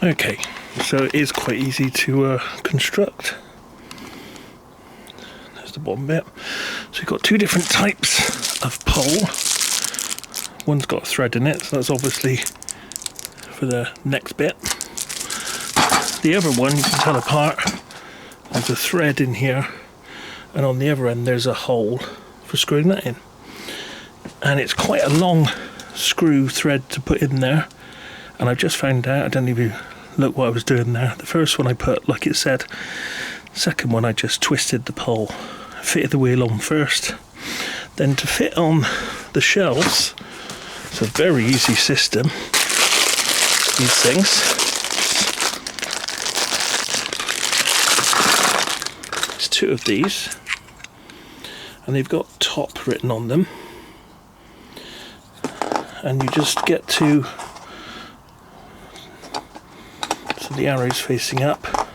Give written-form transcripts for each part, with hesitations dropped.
Okay, so it is quite easy to construct. There's the bottom bit. So you've got two different types of pole. One's got a thread in it, so that's obviously for the next bit. The other one you can tell apart. There's a thread in here, and on the other end there's a hole for screwing that in. And it's quite a long screw thread to put in there. And I've just found out, I didn't even look what I was doing there. The first one I put like it said. Second one I just twisted the pole, fitted the wheel on first. Then to fit on the shelves, it's a very easy system. These things. It's two of these, and they've got top written on them. And you just get to, so the arrow's facing up,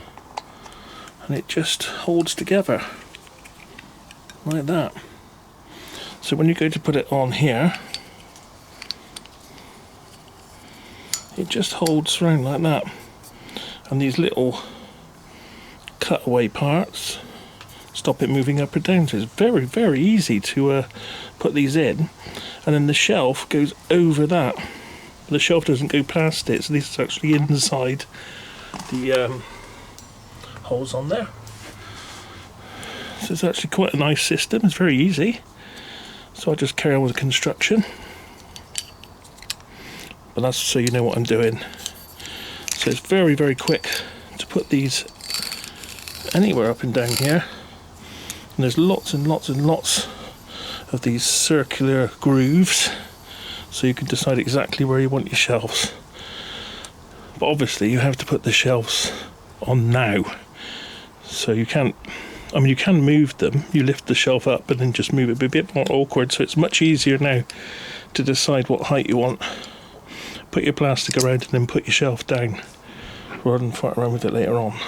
and it just holds together like that. So when you go to put it on here, it just holds around like that, and these little cutaway parts stop it moving up or down. So it's very, very easy to put these in, and then the shelf goes over that. The shelf doesn't go past it, so this is actually inside the holes on there. So it's actually quite a nice system. It's very easy. So I'll just carry on with the construction. But that's so you know what I'm doing. So it's very, very quick to put these anywhere up and down here. And there's lots and lots and lots of these circular grooves, so you can decide exactly where you want your shelves. But obviously you have to put the shelves on now. So you can't, I mean you can move them, you lift the shelf up and then just move it, it'd be a bit more awkward, so it's much easier now to decide what height you want. Put your plastic around and then put your shelf down, rather than fight around with it later on.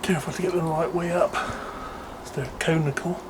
Careful to get them the right way up, so they're conical.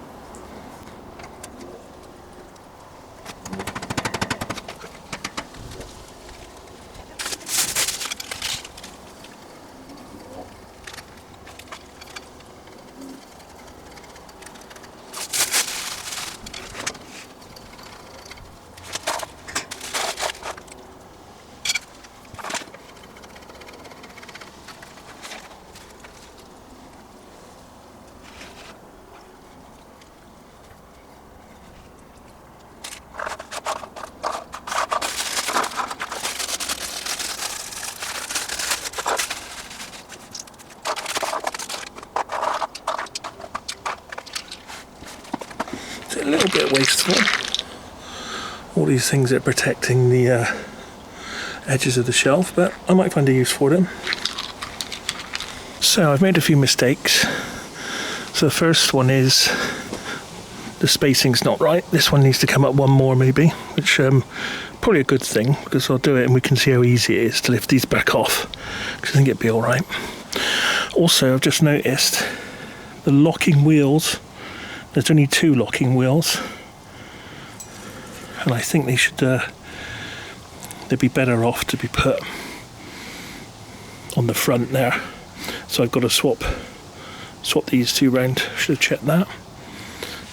A little bit wasteful. All these things are protecting the edges of the shelf, but I might find a use for them. So I've made a few mistakes. So the first one is the spacing's not right. This one needs to come up one more maybe, which probably a good thing, because I'll do it and we can see how easy it is to lift these back off, because I think it'd be all right. Also, I've just noticed the locking wheels. There's only two locking wheels, and I think they should they'd be better off to be put on the front there. So I've got to swap these two round. Should have checked that.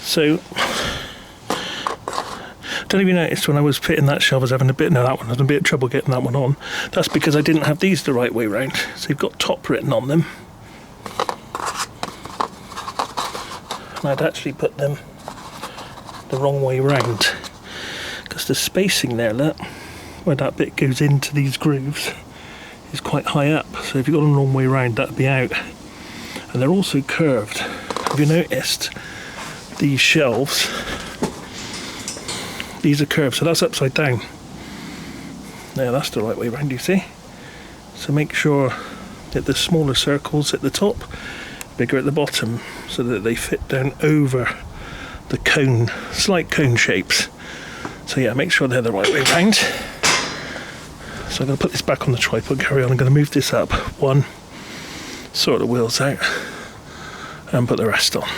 So don't even notice when I was fitting that shelf I was having a bit of trouble getting that one on. That's because I didn't have these the right way round. So you've got top written on them. And I'd actually put them the wrong way round. Because the spacing there, look, where that bit goes into these grooves is quite high up. So if you've got them the wrong way round, that'd be out. And they're also curved. Have you noticed these shelves? These are curved, so that's upside down. Now that's the right way round, you see. So make sure that the smaller circles at the top, bigger at the bottom, so that they fit down over the cone, slight cone shapes. So yeah, make sure they're the right way round. So I'm going to put this back on the tripod, carry on. I'm going to move this up one, sort the wheels out, and put the rest on.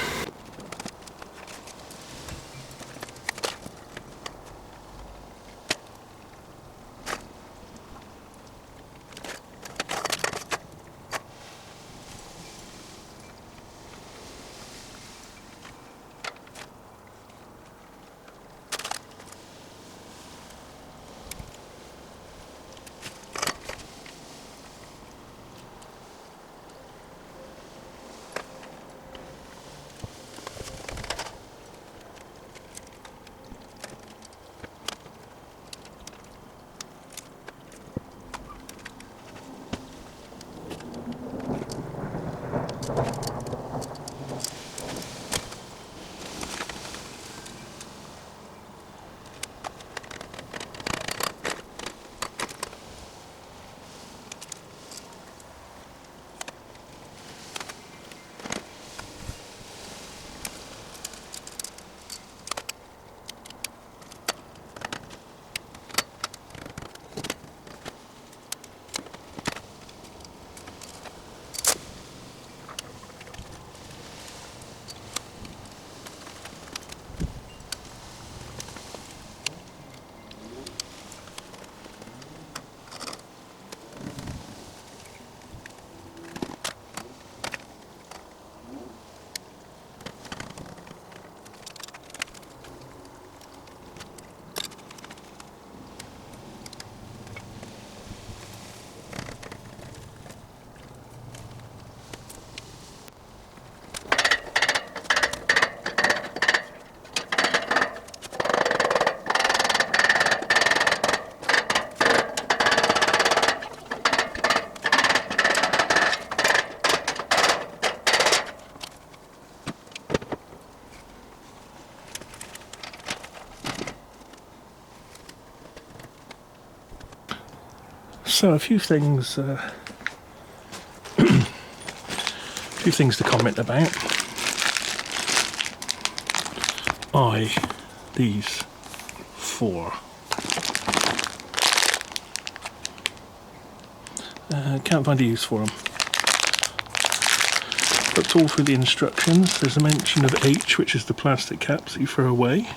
So a few things to comment about. These four. Can't find a use for them. Looked all through the instructions. There's a mention of H, which is the plastic caps that you throw away.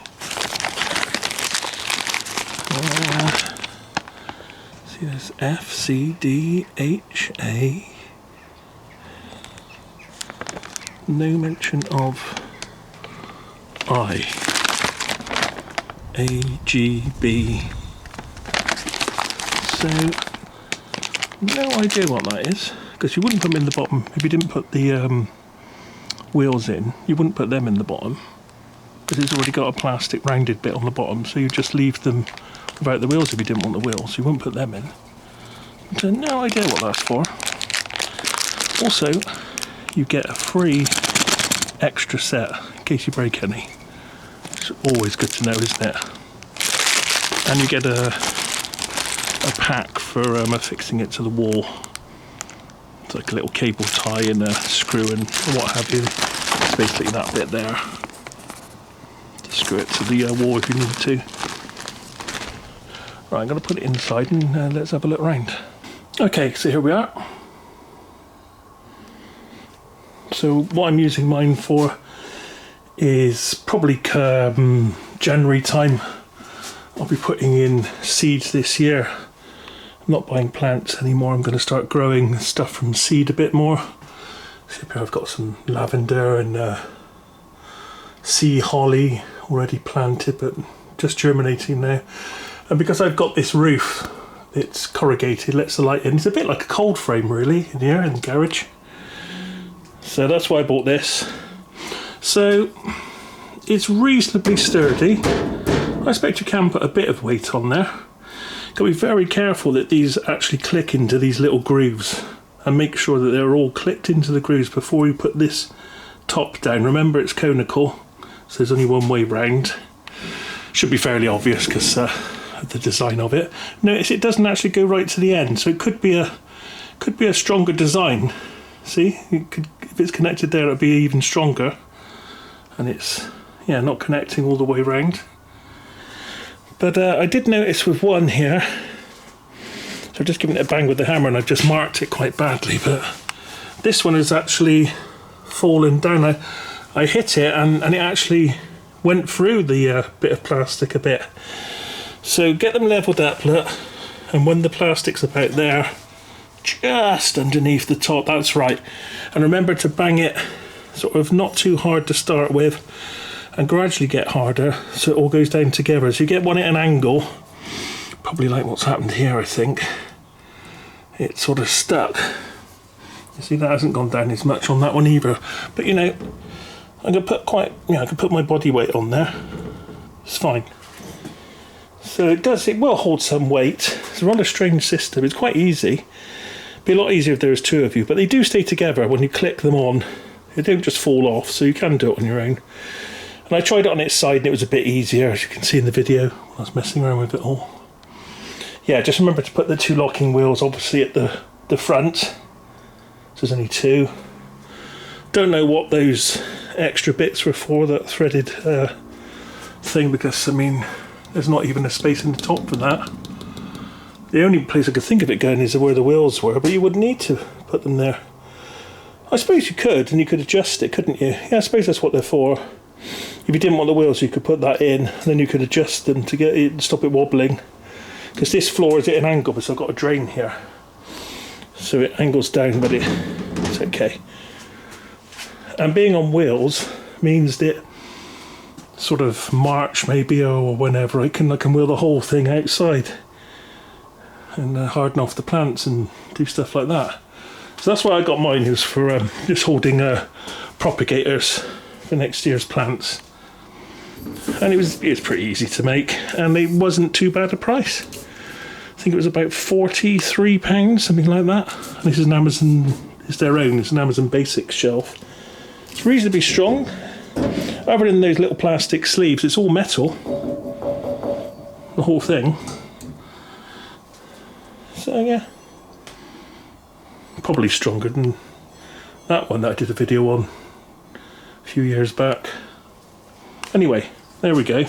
See, there's F, C, D, H, A. No mention of I. A, G, B. So, no idea what that is, because you wouldn't put them in the bottom. If you didn't put the wheels in, you wouldn't put them in the bottom, because it's already got a plastic rounded bit on the bottom, so you just leave them without the wheels if you didn't want the wheels. You wouldn't put them in. So no idea what that's for. Also, you get a free extra set in case you break any. It's always good to know, isn't it? And you get a pack for affixing it to the wall. It's like a little cable tie and a screw and what have you. It's basically that bit there. To screw it to the wall if you need to. Right, I'm going to put it inside and let's have a look round. Okay, so here we are. So what I'm using mine for is probably January time. I'll be putting in seeds this year I'm not buying plants anymore. I'm going to start growing stuff from seed a bit more. See up here I've got some lavender and sea holly already planted, but just germinating now. And because I've got this roof, it's corrugated, lets the light in. It's a bit like a cold frame really in here in the garage. So that's why I bought this. So it's reasonably sturdy. I expect you can put a bit of weight on there. Got to be very careful that these actually click into these little grooves, and make sure that they're all clicked into the grooves before you put this top down. Remember, it's conical, so there's only one way round. Should be fairly obvious because of the design of it. Notice it doesn't actually go right to the end, so it could be a stronger design. See, if it's connected there, it'll be even stronger. And it's, yeah, not connecting all the way round. But I did notice with one here, so I've just given it a bang with the hammer and I've just marked it quite badly, but this one has actually fallen down. I hit it and it actually went through the bit of plastic a bit. So get them levelled up, look, and when the plastic's about there, just underneath the top, that's right. And remember to bang it sort of not too hard to start with and gradually get harder so it all goes down together. So you get one at an angle, probably like what's happened here, I think. It's sort of stuck. You see, that hasn't gone down as much on that one either. But you know, I'm gonna put I can put my body weight on there. It's fine. So it will hold some weight. It's a rather strange system. It's quite easy. It'd be a lot easier if there was two of you, but they do stay together when you click them on. They don't just fall off, so you can do it on your own. And I tried it on its side and it was a bit easier, as you can see in the video. I was messing around with it all. Yeah, just remember to put the two locking wheels obviously at the front. So there's only two. Don't know what those extra bits were for, that threaded thing, because I mean there's not even a space in the top for that. The only place I could think of it going is where the wheels were, but you wouldn't need to put them there. I suppose you could, and you could adjust it, couldn't you? Yeah, I suppose that's what they're for. If you didn't want the wheels, you could put that in, and then you could adjust them to get it, stop it wobbling. Because this floor is at an angle, because I've got a drain here. So it angles down, but it's okay. And being on wheels means that sort of March maybe, or whenever, I can wheel the whole thing outside and harden off the plants and do stuff like that. So that's why I got mine, was for just holding propagators for next year's plants. And it was pretty easy to make, and it wasn't too bad a price. I think it was about £43, something like that. And this is an Amazon, it's their own, it's an Amazon Basics shelf. It's reasonably strong. Other than those little plastic sleeves, it's all metal. The whole thing. So yeah. Probably stronger than that one that I did a video on a few years back. Anyway, there we go.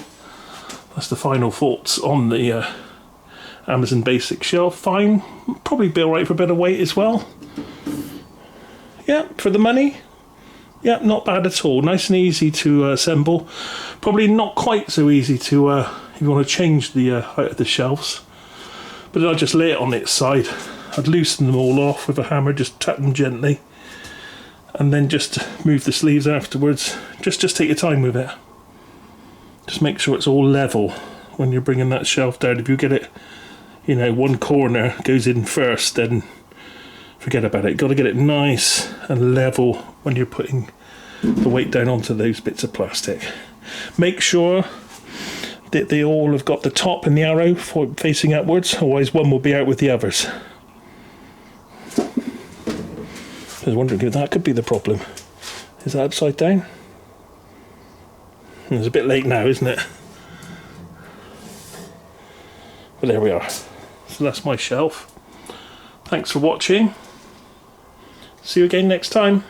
That's the final thoughts on the Amazon Basics shelf. Fine, probably be alright for a bit of weight as well. Yeah, for the money, yeah, not bad at all. Nice and easy to assemble. Probably not quite so easy to, if you want to change the height of the shelves. But then I'll just lay it on its side. I'd loosen them all off with a hammer, just tap them gently. And then just move the sleeves afterwards. Just take your time with it. Just make sure it's all level when you're bringing that shelf down. If you get it, you know, one corner goes in first, then forget about it. You've got to get it nice and level when you're putting the weight down onto those bits of plastic. Make sure that they all have got the top and the arrow facing upwards, otherwise one will be out with the others. I was wondering if that could be the problem. Is that upside down? It's a bit late now, isn't it? But there we are. So that's my shelf. Thanks for watching. See you again next time.